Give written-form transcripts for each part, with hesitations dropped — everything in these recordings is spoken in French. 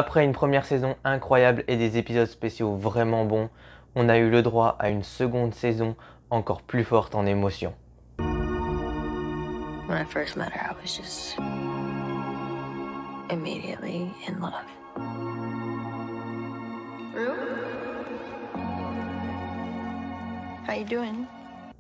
Après une première saison incroyable et des épisodes spéciaux vraiment bons, on a eu le droit à une seconde saison encore plus forte en émotion. When I first met her, I was just immediately in love. Rue? How you doing?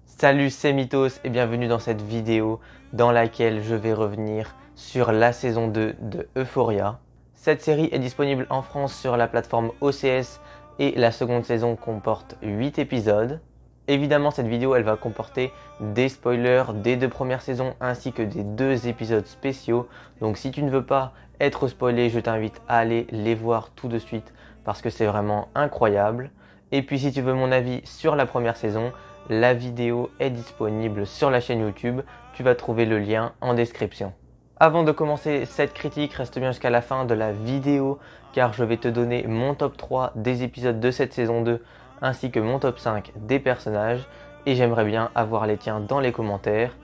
Salut, c'est Mythos et bienvenue dans cette vidéo dans laquelle je vais revenir sur la saison 2 de Euphoria. Cette série est disponible en France sur la plateforme OCS et la seconde saison comporte 8 épisodes. Évidemment, cette vidéo elle va comporter des spoilers des 2 premières saisons ainsi que des 2 épisodes spéciaux. Donc si tu ne veux pas être spoilé, je t'invite à aller les voir tout de suite parce que c'est vraiment incroyable. Et puis si tu veux mon avis sur la première saison, la vidéo est disponible sur la chaîne YouTube. Tu vas trouver le lien en description. Avant de commencer cette critique, reste bien jusqu'à la fin de la vidéo car je vais te donner mon top 3 des épisodes de cette saison 2 ainsi que mon top 5 des personnages et j'aimerais bien avoir les tiens dans les commentaires.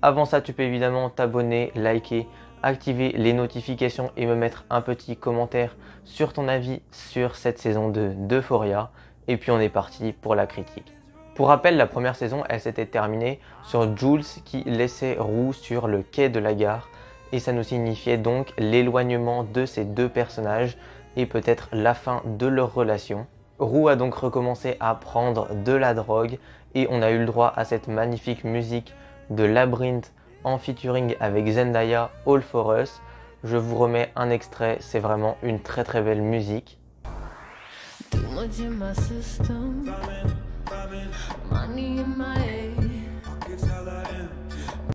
Avant ça, tu peux évidemment t'abonner, liker, activer les notifications et me mettre un petit commentaire sur ton avis sur cette saison 2 d'Euphoria. Et puis on est parti pour la critique. Pour rappel, la première saison, elle s'était terminée sur Jules qui laissait Rue sur le quai de la gare. Et ça nous signifiait donc l'éloignement de ces 2 personnages et peut-être la fin de leur relation. Rue a donc recommencé à prendre de la drogue et on a eu le droit à cette magnifique musique de Labrinth en featuring avec Zendaya, All For Us. Je vous remets un extrait, c'est vraiment une très très belle musique.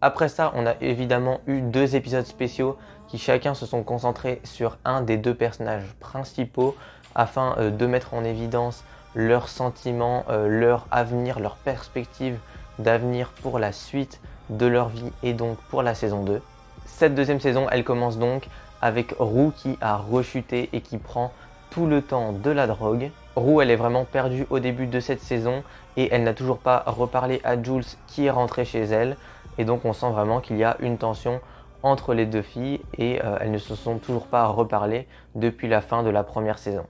Après ça, on a évidemment eu 2 épisodes spéciaux qui chacun se sont concentrés sur un des 2 personnages principaux afin de mettre en évidence leurs sentiments, leur avenir, leur perspective d'avenir pour la suite de leur vie et donc pour la saison 2. Cette deuxième saison, elle commence donc avec Rue qui a rechuté et qui prend tout le temps de la drogue. Rue, elle est vraiment perdue au début de cette saison et elle n'a toujours pas reparlé à Jules qui est rentrée chez elle. Et donc on sent vraiment qu'il y a une tension entre les 2 filles et elles ne se sont toujours pas reparlé depuis la fin de la première saison.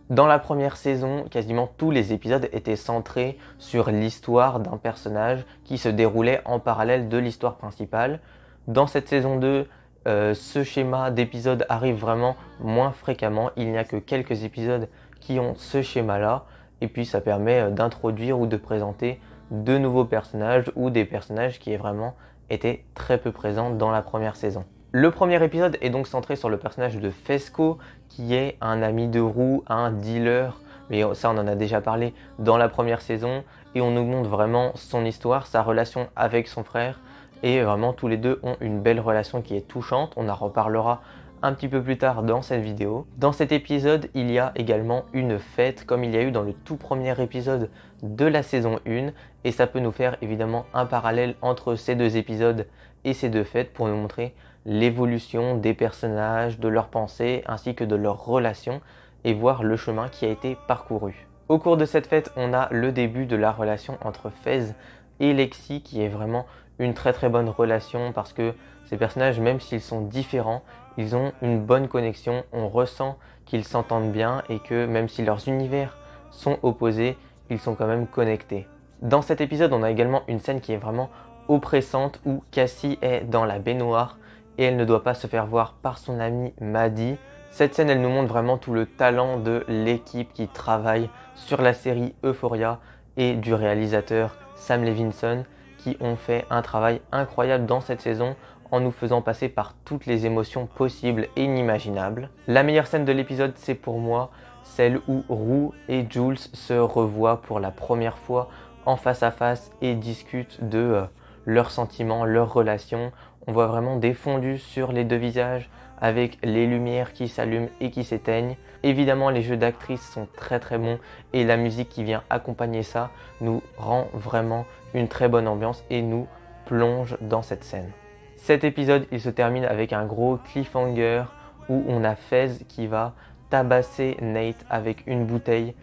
Dans la première saison, quasiment tous les épisodes étaient centrés sur l'histoire d'un personnage qui se déroulait en parallèle de l'histoire principale. Dans cette saison 2, ce schéma d'épisodes arrive vraiment moins fréquemment. Il n'y a que quelques épisodes qui ont ce schéma-là. Et puis ça permet d'introduire ou de présenter de nouveaux personnages ou des personnages qui vraiment étaient très peu présents dans la première saison. Le premier épisode est donc centré sur le personnage de Fesco qui est un ami de Rue, un dealer, mais ça on en a déjà parlé dans la première saison et on nous montre vraiment son histoire, sa relation avec son frère et vraiment tous les 2 ont une belle relation qui est touchante, on en reparlera un petit peu plus tard dans cette vidéo. Dans cet épisode, il y a également une fête comme il y a eu dans le tout premier épisode de la saison 1 et ça peut nous faire évidemment un parallèle entre ces 2 épisodes et ces 2 fêtes pour nous montrer l'évolution des personnages, de leurs pensées ainsi que de leurs relations et voir le chemin qui a été parcouru. Au cours de cette fête, on a le début de la relation entre Fez et Lexi qui est vraiment une très très bonne relation parce que ces personnages, même s'ils sont différents, ils ont une bonne connexion, on ressent qu'ils s'entendent bien et que même si leurs univers sont opposés, ils sont quand même connectés. Dans cet épisode, on a également une scène qui est vraiment oppressante où Cassie est dans la baignoire et elle ne doit pas se faire voir par son amie Maddie. Cette scène, elle nous montre vraiment tout le talent de l'équipe qui travaille sur la série Euphoria et du réalisateur Sam Levinson qui ont fait un travail incroyable dans cette saison en nous faisant passer par toutes les émotions possibles et inimaginables. La meilleure scène de l'épisode, c'est pour moi celle où Rue et Jules se revoient pour la première fois en face à face et discutent de leurs sentiments, leurs relations. On voit vraiment des fondus sur les 2 visages avec les lumières qui s'allument et qui s'éteignent. Évidemment, les jeux d'actrices sont très très bons et la musique qui vient accompagner ça nous rend vraiment une très bonne ambiance et nous plonge dans cette scène. Cet épisode, il se termine avec un gros cliffhanger où on a Fez qui va tabasser Nate avec une bouteille.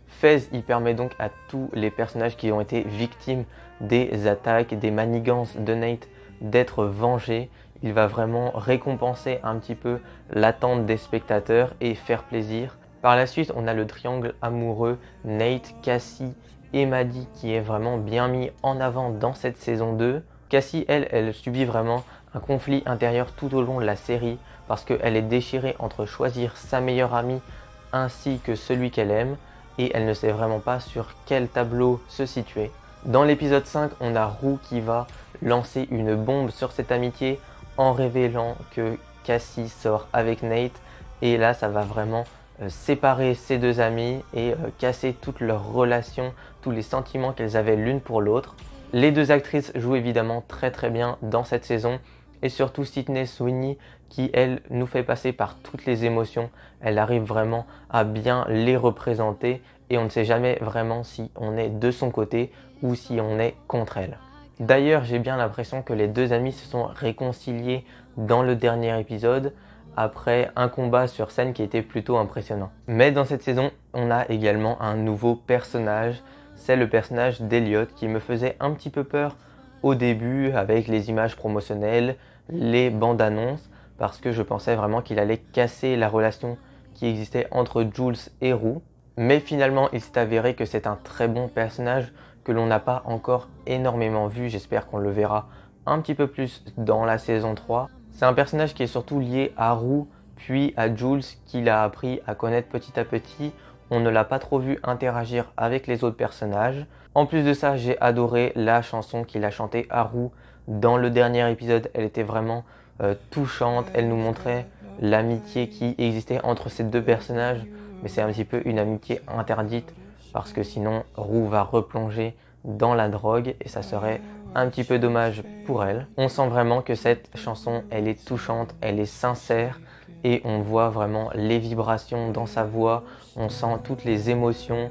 Fez, il permet donc à tous les personnages qui ont été victimes des attaques, des manigances de Nate d'être vengés. il va vraiment récompenser un petit peu l'attente des spectateurs et faire plaisir. Par la suite, on a le triangle amoureux Nate, Cassie et Maddie qui est vraiment bien mis en avant dans cette saison 2. Cassie, elle subit vraiment un conflit intérieur tout au long de la série parce qu'elle est déchirée entre choisir sa meilleure amie ainsi que celui qu'elle aime et elle ne sait vraiment pas sur quel tableau se situer. Dans l'épisode 5, on a Rue qui va lancer une bombe sur cette amitié en révélant que Cassie sort avec Nate et là ça va vraiment séparer ces deux amies et casser toute leur relation, tous les sentiments qu'elles avaient l'une pour l'autre. Les deux actrices jouent évidemment très bien dans cette saison et surtout Sydney Sweeney qui elle nous fait passer par toutes les émotions. Elle arrive vraiment à bien les représenter et on ne sait jamais vraiment si on est de son côté ou si on est contre elle. D'ailleurs, j'ai bien l'impression que les deux amis se sont réconciliés dans le dernier épisode après un combat sur scène qui était plutôt impressionnant. Mais dans cette saison, on a également un nouveau personnage, c'est le personnage d'Elliot qui me faisait un petit peu peur au début avec les images promotionnelles, les bandes annonces, parce que je pensais vraiment qu'il allait casser la relation qui existait entre Jules et Rue. Mais finalement, il s'est avéré que c'est un très bon personnage que l'on n'a pas encore énormément vu. J'espère qu'on le verra un petit peu plus dans la saison 3. C'est un personnage qui est surtout lié à Rue, puis à Jules, qu'il a appris à connaître petit à petit. On ne l'a pas trop vu interagir avec les autres personnages. En plus de ça, j'ai adoré la chanson qu'il a chantée à Rue dans le dernier épisode. Elle était vraiment touchante. Elle nous montrait l'amitié qui existait entre ces deux personnages. Mais c'est un petit peu une amitié interdite parce que sinon Rue va replonger dans la drogue et ça serait un petit peu dommage pour elle. On sent vraiment que cette chanson, elle est touchante, elle est sincère et on voit vraiment les vibrations dans sa voix, on sent toutes les émotions.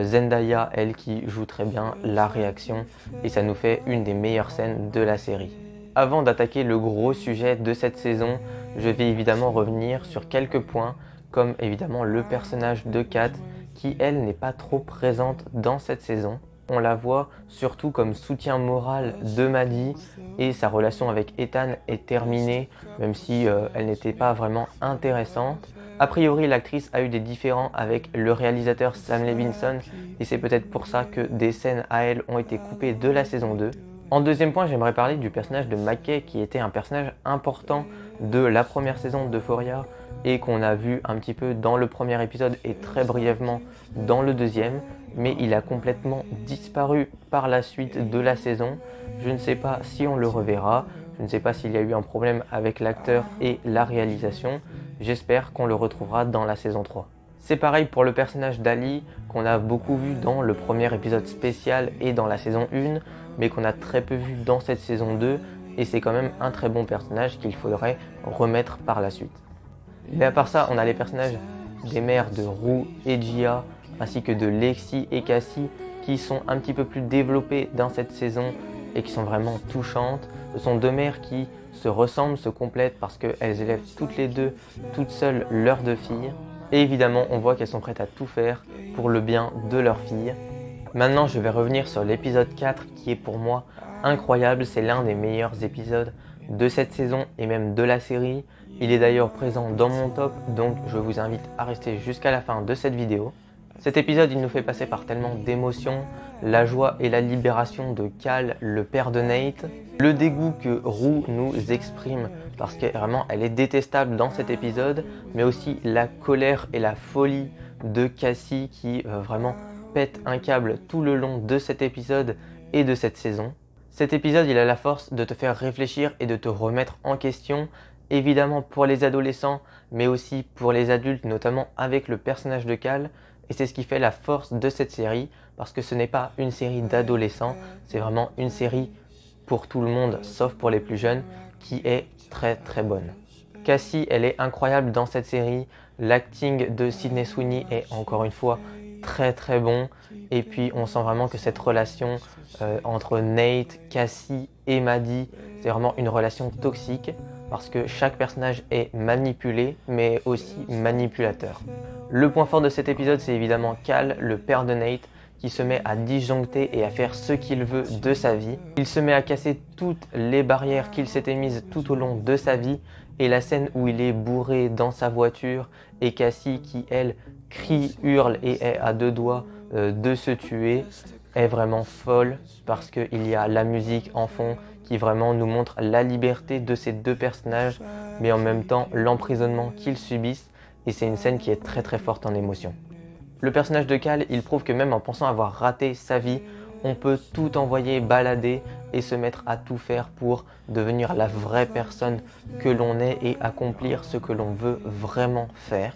Zendaya, elle qui joue très bien la réaction et ça nous fait une des meilleures scènes de la série. Avant d'attaquer le gros sujet de cette saison, je vais évidemment revenir sur quelques points comme évidemment le personnage de Kat qui elle n'est pas trop présente dans cette saison. On la voit surtout comme soutien moral de Maddie et sa relation avec Ethan est terminée même si elle n'était pas vraiment intéressante. A priori l'actrice a eu des différends avec le réalisateur Sam Levinson et c'est peut-être pour ça que des scènes à elle ont été coupées de la saison 2. En deuxième point, j'aimerais parler du personnage de McKay qui était un personnage important de la première saison d'Euphoria et qu'on a vu un petit peu dans le premier épisode et très brièvement dans le deuxième, mais il a complètement disparu par la suite de la saison. Je ne sais pas si on le reverra, je ne sais pas s'il y a eu un problème avec l'acteur et la réalisation, j'espère qu'on le retrouvera dans la saison 3. C'est pareil pour le personnage d'Ali qu'on a beaucoup vu dans le premier épisode spécial et dans la saison 1, mais qu'on a très peu vu dans cette saison 2 et c'est quand même un très bon personnage qu'il faudrait remettre par la suite. Mais à part ça, on a les personnages des mères de Rue et Gia ainsi que de Lexi et Cassie qui sont un petit peu plus développés dans cette saison et qui sont vraiment touchantes. Ce sont deux mères qui se ressemblent, se complètent parce qu'elles élèvent toutes les deux, toutes seules, leurs deux filles. Et évidemment, on voit qu'elles sont prêtes à tout faire pour le bien de leur fille. Maintenant, je vais revenir sur l'épisode 4 qui est pour moi incroyable. C'est l'un des meilleurs épisodes de cette saison et même de la série. Il est d'ailleurs présent dans mon top, donc je vous invite à rester jusqu'à la fin de cette vidéo. Cet épisode, il nous fait passer par tellement d'émotions, la joie et la libération de Cal, le père de Nate, le dégoût que Rue nous exprime parce que vraiment elle est détestable dans cet épisode, mais aussi la colère et la folie de Cassie qui vraiment pète un câble tout le long de cet épisode et de cette saison. Cet épisode, il a la force de te faire réfléchir et de te remettre en question, évidemment pour les adolescents, mais aussi pour les adultes, notamment avec le personnage de Cal. Et c'est ce qui fait la force de cette série, parce que ce n'est pas une série d'adolescents, c'est vraiment une série pour tout le monde, sauf pour les plus jeunes, qui est très bonne. Cassie, elle est incroyable dans cette série, l'acting de Sydney Sweeney est encore une fois très bon, et puis on sent vraiment que cette relation entre Nate, Cassie et Maddie, c'est vraiment une relation toxique, parce que chaque personnage est manipulé, mais aussi manipulateur. Le point fort de cet épisode, c'est évidemment Cal, le père de Nate, qui se met à disjoncter et à faire ce qu'il veut de sa vie. Il se met à casser toutes les barrières qu'il s'était mises tout au long de sa vie. Et la scène où il est bourré dans sa voiture et Cassie qui, elle, crie, hurle et est à deux doigts de se tuer est vraiment folle parce qu'il y a la musique en fond qui vraiment nous montre la liberté de ces deux personnages mais en même temps l'emprisonnement qu'ils subissent et c'est une scène qui est très très forte en émotion. Le personnage de Cal, il prouve que même en pensant avoir raté sa vie, on peut tout envoyer balader et se mettre à tout faire pour devenir la vraie personne que l'on est et accomplir ce que l'on veut vraiment faire.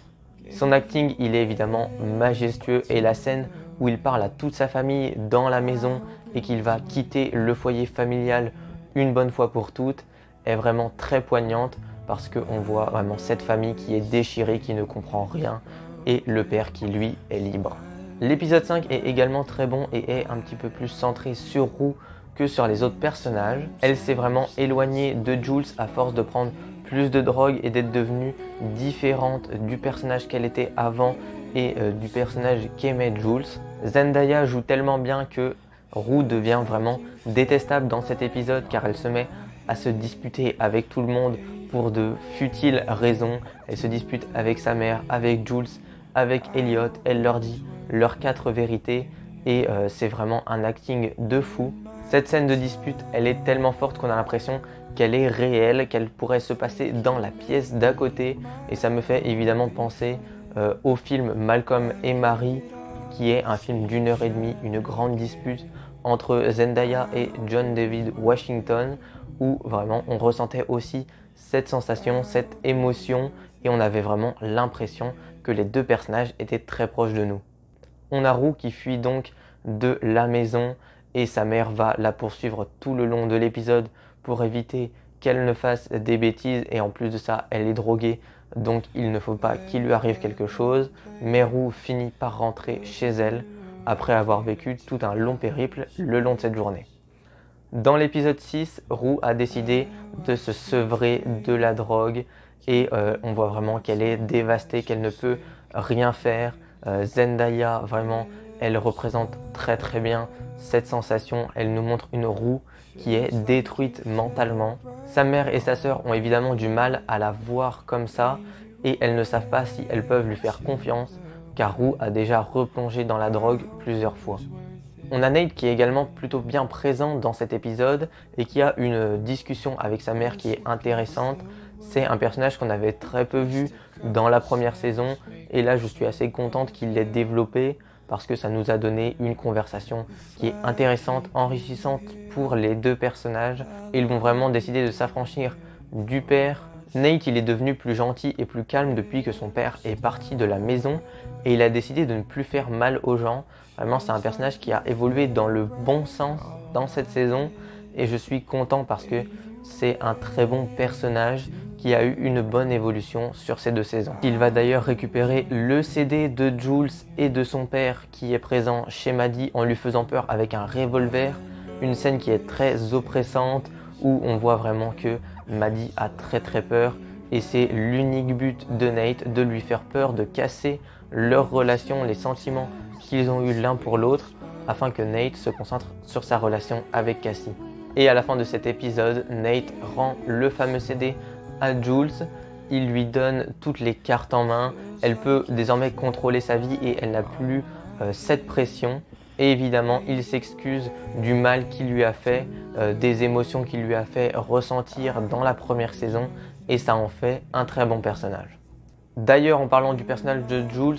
Son acting, il est évidemment majestueux et la scène où il parle à toute sa famille dans la maison et qu'il va quitter le foyer familial une bonne fois pour toutes est vraiment très poignante parce qu'on voit vraiment cette famille qui est déchirée, qui ne comprend rien et le père qui lui est libre. L'épisode 5 est également très bon et est un petit peu plus centré sur Rue que sur les autres personnages. Elle s'est vraiment éloignée de Jules à force de prendre plus de drogue et d'être devenue différente du personnage qu'elle était avant et du personnage qu'aimait Jules. Zendaya joue tellement bien que Rue devient vraiment détestable dans cet épisode car elle se met à se disputer avec tout le monde pour de futiles raisons. Elle se dispute avec sa mère, avec Jules, avec Elliot. Elle leur dit leurs 4 vérités et c'est vraiment un acting de fou. Cette scène de dispute, elle est tellement forte qu'on a l'impression qu'elle est réelle, qu'elle pourrait se passer dans la pièce d'à côté et ça me fait évidemment penser au film Malcolm et Marie qui est un film d'1h30, une grande dispute entre Zendaya et John David Washington où vraiment on ressentait aussi cette sensation, cette émotion et on avait vraiment l'impression que les deux personnages étaient très proches de nous. On a Rue qui fuit donc de la maison et sa mère va la poursuivre tout le long de l'épisode pour éviter qu'elle ne fasse des bêtises et en plus de ça elle est droguée donc il ne faut pas qu'il lui arrive quelque chose. Mais Rue finit par rentrer chez elle après avoir vécu tout un long périple le long de cette journée. Dans l'épisode 6, Rue a décidé de se sevrer de la drogue et on voit vraiment qu'elle est dévastée, qu'elle ne peut rien faire. Zendaya, vraiment, elle représente très très bien cette sensation. Elle nous montre une Rue qui est détruite mentalement. Sa mère et sa sœur ont évidemment du mal à la voir comme ça et elles ne savent pas si elles peuvent lui faire confiance car Rue a déjà replongé dans la drogue plusieurs fois. On a Nate qui est également plutôt bien présent dans cet épisode et qui a une discussion avec sa mère qui est intéressante. C'est un personnage qu'on avait très peu vu dans la première saison et là je suis assez contente qu'il l'ait développé parce que ça nous a donné une conversation qui est intéressante, enrichissante pour les deux personnages. Ils vont vraiment décider de s'affranchir du père. Nate il est devenu plus gentil et plus calme depuis que son père est parti de la maison et il a décidé de ne plus faire mal aux gens. Vraiment c'est un personnage qui a évolué dans le bon sens dans cette saison et je suis content parce que c'est un très bon personnage qui a eu une bonne évolution sur ces 2 saisons. Il va d'ailleurs récupérer le CD de Jules et de son père qui est présent chez Maddie en lui faisant peur avec un revolver. Une scène qui est très oppressante où on voit vraiment que Maddie a très très peur et c'est l'unique but de Nate de lui faire peur, de casser leur relation, les sentiments qu'ils ont eu l'un pour l'autre afin que Nate se concentre sur sa relation avec Cassie. Et à la fin de cet épisode, Nate rend le fameux CD à Jules, il lui donne toutes les cartes en main, elle peut désormais contrôler sa vie et elle n'a plus cette pression. Et évidemment, il s'excuse du mal qu'il lui a fait, des émotions qu'il lui a fait ressentir dans la première saison et ça en fait un très bon personnage. D'ailleurs, en parlant du personnage de Jules,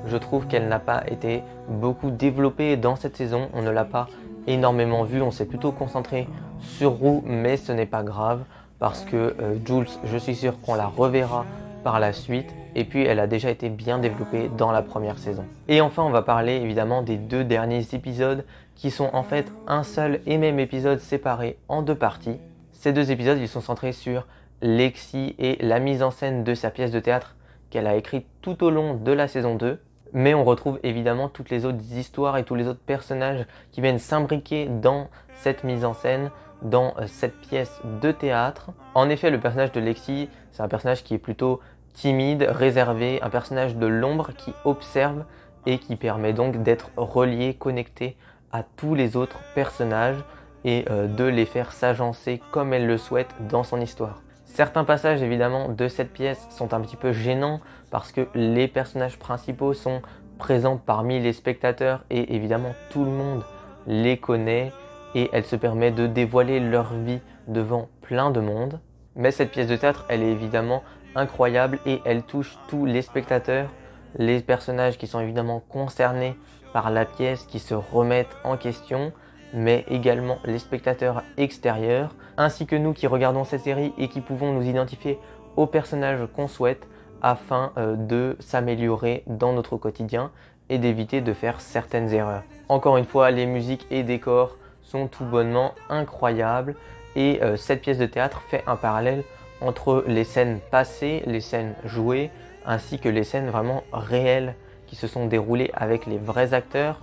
je trouve qu'elle n'a pas été beaucoup développée dans cette saison, on ne l'a pas énormément vue, on s'est plutôt concentré sur Rue, mais ce n'est pas grave parce que Jules, je suis sûr qu'on la reverra par la suite et puis elle a déjà été bien développée dans la première saison. Et enfin, on va parler évidemment des 2 derniers épisodes qui sont en fait un seul et même épisode séparé en 2 parties. Ces 2 épisodes, ils sont centrés sur Lexi et la mise en scène de sa pièce de théâtre qu'elle a écrite tout au long de la saison 2. Mais on retrouve évidemment toutes les autres histoires et tous les autres personnages qui viennent s'imbriquer dans cette mise en scène, dans cette pièce de théâtre. En effet, le personnage de Lexi, c'est un personnage qui est plutôt timide, réservé, un personnage de l'ombre qui observe et qui permet donc d'être relié, connecté à tous les autres personnages et de les faire s'agencer comme elle le souhaite dans son histoire. Certains passages évidemment de cette pièce sont un petit peu gênants parce que les personnages principaux sont présents parmi les spectateurs et évidemment tout le monde les connaît et elle se permet de dévoiler leur vie devant plein de monde. Mais cette pièce de théâtre, elle est évidemment incroyable et elle touche tous les spectateurs, les personnages qui sont évidemment concernés par la pièce, qui se remettent en question, mais également les spectateurs extérieurs, ainsi que nous qui regardons cette série et qui pouvons nous identifier aux personnages qu'on souhaite afin de s'améliorer dans notre quotidien et d'éviter de faire certaines erreurs. Encore une fois, les musiques et décors sont tout bonnement incroyables et cette pièce de théâtre fait un parallèle entre les scènes passées, les scènes jouées, ainsi que les scènes vraiment réelles qui se sont déroulées avec les vrais acteurs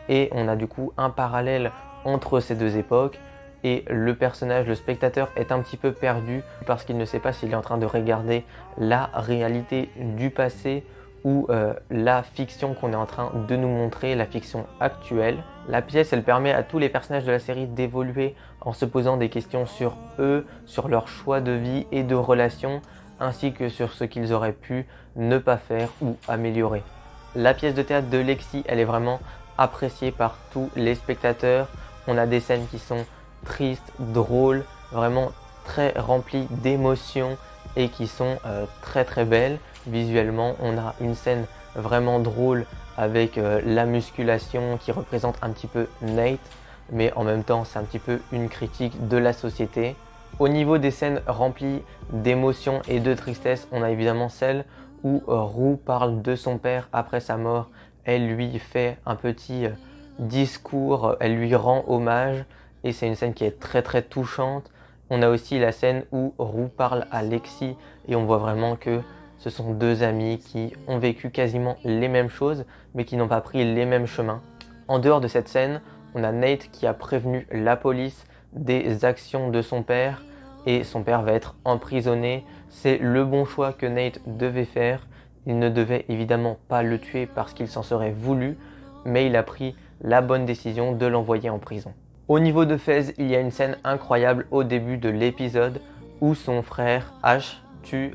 et on a du coup un parallèle entre ces deux époques et le personnage, le spectateur est un petit peu perdu parce qu'il ne sait pas s'il est en train de regarder la réalité du passé ou la fiction qu'on est en train de nous montrer, la fiction actuelle. La pièce, elle permet à tous les personnages de la série d'évoluer en se posant des questions sur eux, sur leur choix de vie et de relations, ainsi que sur ce qu'ils auraient pu ne pas faire ou améliorer. La pièce de théâtre de Lexi, elle est vraiment appréciée par tous les spectateurs. On a des scènes qui sont tristes, drôles, vraiment très remplies d'émotions et qui sont très très belles. Visuellement, on a une scène vraiment drôle avec la musculation qui représente un petit peu Nate, mais en même temps c'est un petit peu une critique de la société. Au niveau des scènes remplies d'émotions et de tristesse, on a évidemment celle où Rue parle de son père après sa mort. Elle lui fait un petit discours, elle lui rend hommage et c'est une scène qui est très très touchante. On a aussi la scène où Rue parle à Lexi et on voit vraiment que ce sont deux amis qui ont vécu quasiment les mêmes choses mais qui n'ont pas pris les mêmes chemins. En dehors de cette scène, on a Nate qui a prévenu la police des actions de son père et son père va être emprisonné. C'est le bon choix que Nate devait faire. Il ne devait évidemment pas le tuer parce qu'il s'en serait voulu, mais il a pris la bonne décision de l'envoyer en prison. Au niveau de Fez, il y a une scène incroyable au début de l'épisode où son frère Ash tue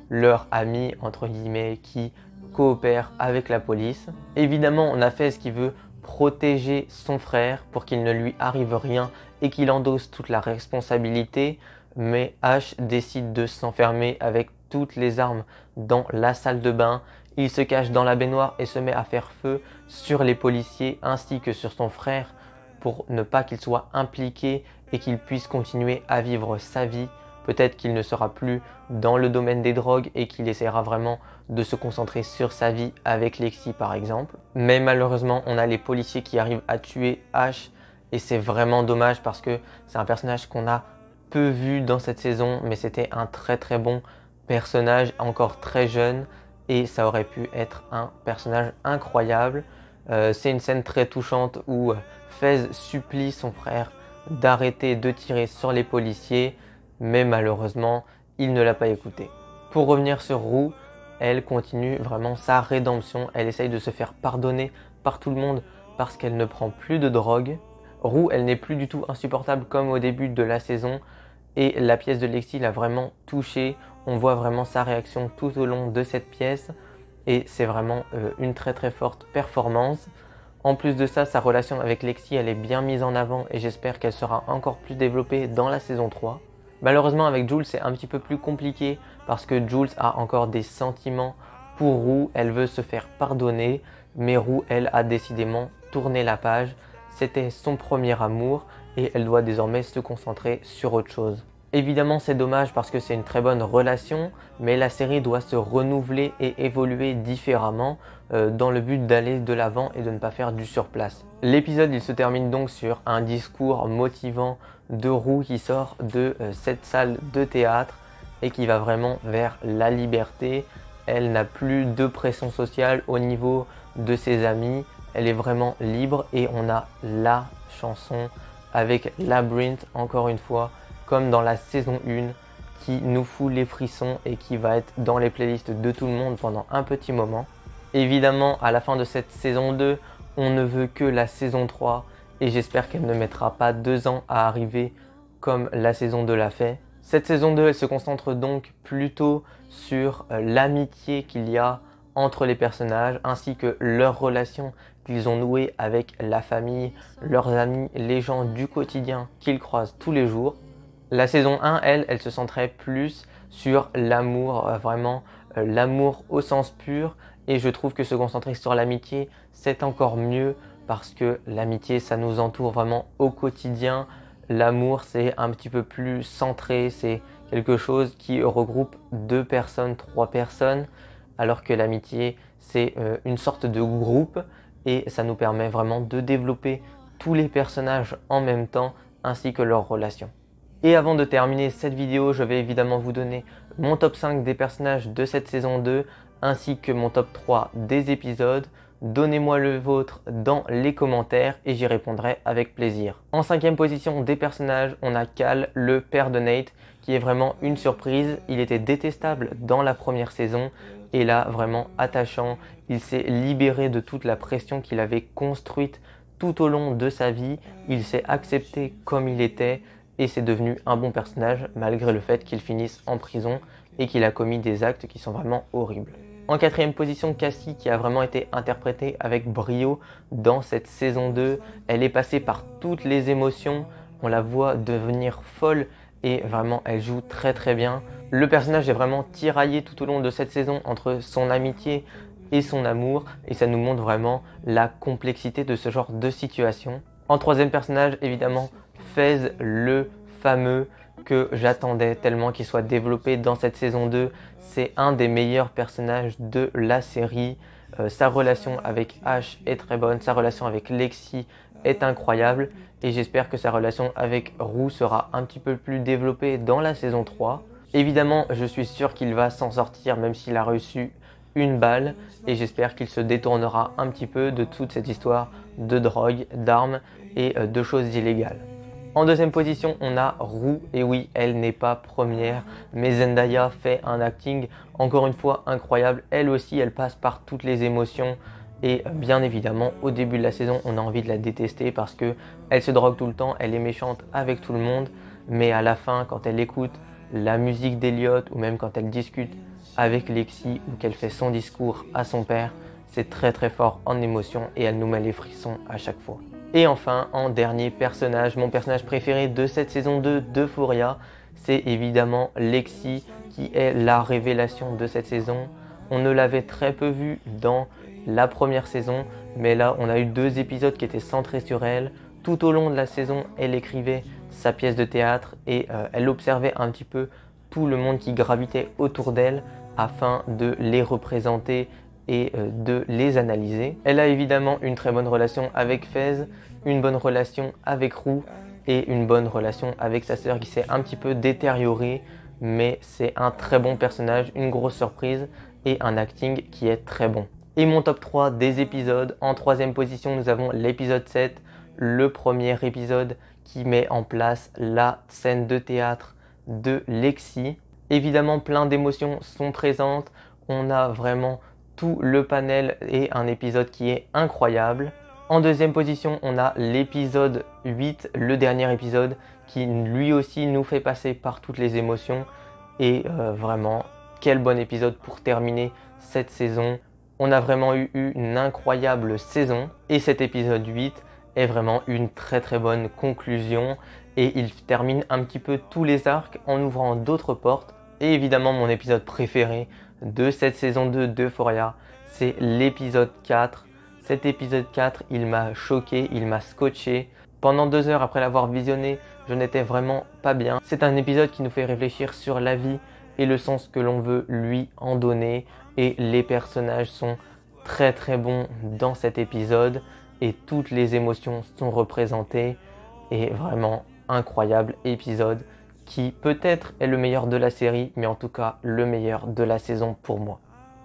leur ami entre guillemets qui coopère avec la police. Évidemment, on a Fez qui veut protéger son frère pour qu'il ne lui arrive rien et qu'il endosse toute la responsabilité, mais Ash décide de s'enfermer avec toutes les armes dans la salle de bain. Il se cache dans la baignoire et se met à faire feu sur les policiers ainsi que sur son frère pour ne pas qu'il soit impliqué et qu'il puisse continuer à vivre sa vie. Peut-être qu'il ne sera plus dans le domaine des drogues et qu'il essaiera vraiment de se concentrer sur sa vie avec Lexi par exemple. Mais malheureusement, on a les policiers qui arrivent à tuer Ash et c'est vraiment dommage parce que c'est un personnage qu'on a peu vu dans cette saison, mais c'était un très très bon personnage, encore très jeune et ça aurait pu être un personnage incroyable. C'est une scène très touchante où Fez supplie son frère d'arrêter de tirer sur les policiers, mais malheureusement, il ne l'a pas écouté. Pour revenir sur Rue, elle continue vraiment sa rédemption. Elle essaye de se faire pardonner par tout le monde parce qu'elle ne prend plus de drogue. Rue, elle n'est plus du tout insupportable comme au début de la saison et la pièce de Lexi l'a vraiment touchée. On voit vraiment sa réaction tout au long de cette pièce et c'est vraiment une très très forte performance. En plus de ça, sa relation avec Lexi, elle est bien mise en avant et j'espère qu'elle sera encore plus développée dans la saison 3. Malheureusement avec Jules, c'est un petit peu plus compliqué parce que Jules a encore des sentiments pour Rue. Elle veut se faire pardonner, mais Rue, elle, a décidément tourné la page. C'était son premier amour et elle doit désormais se concentrer sur autre chose. Évidemment, c'est dommage parce que c'est une très bonne relation, mais la série doit se renouveler et évoluer différemment dans le but d'aller de l'avant et de ne pas faire du surplace. L'épisode, il se termine donc sur un discours motivant de Rue qui sort de cette salle de théâtre et qui va vraiment vers la liberté. Elle n'a plus de pression sociale au niveau de ses amis. Elle est vraiment libre et on a la chanson avec Labyrinth, encore une fois, comme dans la saison 1, qui nous fout les frissons et qui va être dans les playlists de tout le monde pendant un petit moment. Évidemment, à la fin de cette saison 2, on ne veut que la saison 3 et j'espère qu'elle ne mettra pas 2 ans à arriver comme la saison 2 l'a fait. Cette saison 2, elle se concentre donc plutôt sur l'amitié qu'il y a entre les personnages ainsi que leurs relations qu'ils ont nouées avec la famille, leurs amis, les gens du quotidien qu'ils croisent tous les jours. La saison 1, elle se centrait plus sur l'amour, vraiment l'amour au sens pur, et je trouve que se concentrer sur l'amitié, c'est encore mieux parce que l'amitié, ça nous entoure vraiment au quotidien. L'amour, c'est un petit peu plus centré, c'est quelque chose qui regroupe 2 personnes, 3 personnes, alors que l'amitié, c'est une sorte de groupe et ça nous permet vraiment de développer tous les personnages en même temps ainsi que leurs relations. Et avant de terminer cette vidéo, je vais évidemment vous donner mon top 5 des personnages de cette saison 2 ainsi que mon top 3 des épisodes. Donnez-moi le vôtre dans les commentaires et j'y répondrai avec plaisir. En 5e position des personnages, on a Cal, le père de Nate, qui est vraiment une surprise. Il était détestable dans la première saison et là, vraiment attachant. Il s'est libéré de toute la pression qu'il avait construite tout au long de sa vie. Il s'est accepté comme il était et c'est devenu un bon personnage malgré le fait qu'il finisse en prison et qu'il a commis des actes qui sont vraiment horribles. En 4e position, Cassie, qui a vraiment été interprétée avec brio dans cette saison 2. Elle est passée par toutes les émotions, on la voit devenir folle et vraiment elle joue très très bien. Le personnage est vraiment tiraillé tout au long de cette saison entre son amitié et son amour et ça nous montre vraiment la complexité de ce genre de situation. En 3e personnage, évidemment, Fez, le fameux que j'attendais tellement qu'il soit développé dans cette saison 2. C'est un des meilleurs personnages de la série. Sa relation avec Ash est très bonne, sa relation avec Lexi est incroyable et j'espère que sa relation avec Rue sera un petit peu plus développée dans la saison 3. Évidemment, je suis sûr qu'il va s'en sortir même s'il a reçu une balle et j'espère qu'il se détournera un petit peu de toute cette histoire de drogue, d'armes et de choses illégales. En 2e position, on a Rue, et oui, elle n'est pas première, mais Zendaya fait un acting encore une fois incroyable. Elle aussi, elle passe par toutes les émotions et bien évidemment, au début de la saison, on a envie de la détester parce que elle se drogue tout le temps, elle est méchante avec tout le monde, mais à la fin, quand elle écoute la musique d'Elliot ou même quand elle discute avec Lexi ou qu'elle fait son discours à son père, c'est très très fort en émotion et elle nous met les frissons à chaque fois. Et enfin, en dernier personnage, mon personnage préféré de cette saison 2 d'Euphoria, c'est évidemment Lexi qui est la révélation de cette saison. On ne l'avait très peu vue dans la première saison, mais là on a eu 2 épisodes qui étaient centrés sur elle. Tout au long de la saison, elle écrivait sa pièce de théâtre et elle observait un petit peu tout le monde qui gravitait autour d'elle afin de les représenter et de les analyser. Elle a évidemment une très bonne relation avec Fez, une bonne relation avec Rue et une bonne relation avec sa sœur qui s'est un petit peu détériorée, mais c'est un très bon personnage, une grosse surprise et un acting qui est très bon. Et mon top 3 des épisodes, en 3e position nous avons l'épisode 7, le premier épisode qui met en place la scène de théâtre de Lexi. Évidemment plein d'émotions sont présentes, on a vraiment tout le panel et un épisode qui est incroyable. En 2e position, on a l'épisode 8, le dernier épisode, qui lui aussi nous fait passer par toutes les émotions. Et vraiment, quel bon épisode pour terminer cette saison. On a vraiment eu une incroyable saison. Et cet épisode 8 est vraiment une très très bonne conclusion. Et il termine un petit peu tous les arcs en ouvrant d'autres portes. Et évidemment, mon épisode préféré de cette saison 2 d'Euphoria, c'est l'épisode 4. Cet épisode 4, il m'a choqué, il m'a scotché. Pendant 2 heures après l'avoir visionné, je n'étais vraiment pas bien. C'est un épisode qui nous fait réfléchir sur la vie et le sens que l'on veut lui en donner. Et les personnages sont très très bons dans cet épisode et toutes les émotions sont représentées. Et vraiment incroyable épisode qui peut-être est le meilleur de la série, mais en tout cas le meilleur de la saison pour moi.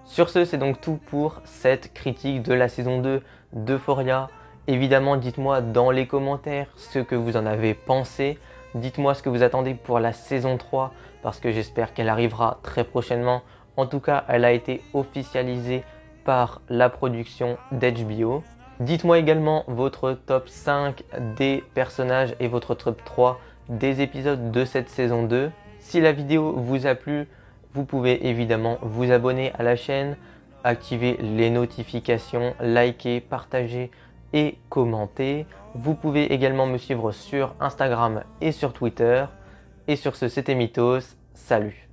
Sur ce, c'est donc tout pour cette critique de la saison 2 d'Euphoria. Évidemment, dites-moi dans les commentaires ce que vous en avez pensé. Dites-moi ce que vous attendez pour la saison 3, parce que j'espère qu'elle arrivera très prochainement. En tout cas, elle a été officialisée par la production d'HBO. Dites-moi également votre top 5 des personnages et votre top 3 des épisodes de cette saison 2. Si la vidéo vous a plu, vous pouvez évidemment vous abonner à la chaîne, activer les notifications, liker, partager et commenter. Vous pouvez également me suivre sur Instagram et sur Twitter. Et sur ce, c'était Mythos. Salut!